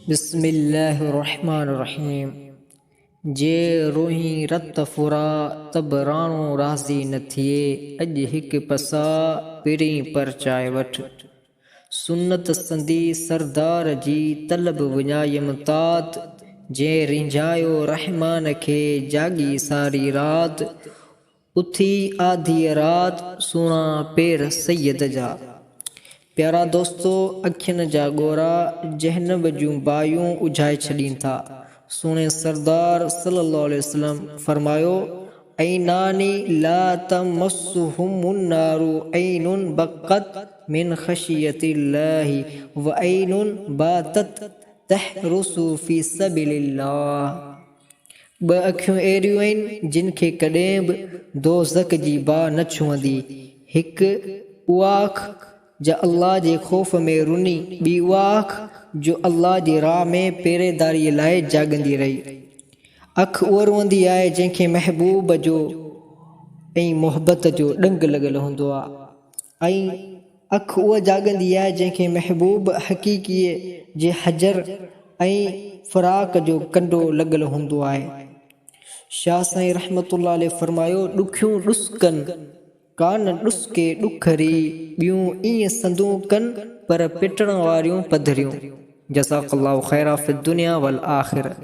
बिस्मिल्लाहिर्रहमानिर्रहीम। जे रोही रत फुरा तब राणो राज़ी न थिए, अॼु हिकु पसा पिरी परचाए वठ। सुन्नत संदी सरदार जी तलब विञायम तात, जे रिंझायो रहमान खे जागी सारी रात। उथी आधी रात सुणा पेर सैयद जा। प्यारा दोस्तो, अखियुनि जा ॻोरा जहनब जूं बायूं उझाए छॾीनि था। सुणे सरदार सल्लल्लाहु अलैहि वसल्लम फरमायो, ऐनानी ला तमस्सुहुमुन नारु ऐनुन बक़त मिन ख़शियतिल्लाहि व ऐनुन बातत तहरुसु फी सबिलिल्लाह। ॿ अखियूं अहिड़ियूं आहिनि जिन खे कॾहिं बि दोज़ख जी बाहि न छुहंदी। हिकु उहा अखि जो अल्लाह जे ख़ौफ़ में रुनी, ॿी उहा अखि जो अल्लाह जी राह में पेरेदारीअ लाइ जाॻंदी रही। अखि उहा रोंदी आहे जंहिंखे महबूब जो ऐं मोहबत जो ॾंग लॻल हूंदो आहे, ऐं अखि उहा जाॻंदी आहे जंहिंखे महबूब हक़ीक़ीअ जे हजर ऐं फ़राक़ जो कंडो लॻल हूंदो आहे। शाह साईं रहमतुल्लाह अलैह फरमायो, ॾुखियूं ॾुस्कनि कान ॾुस्के ॾुखरी, ॿियूं ईअं संदूकनि पर पिटण वारियूं पधरियूं। जज़ाकल्लाहु ख़ैरा फ़िद दुनिया वल आख़िरह।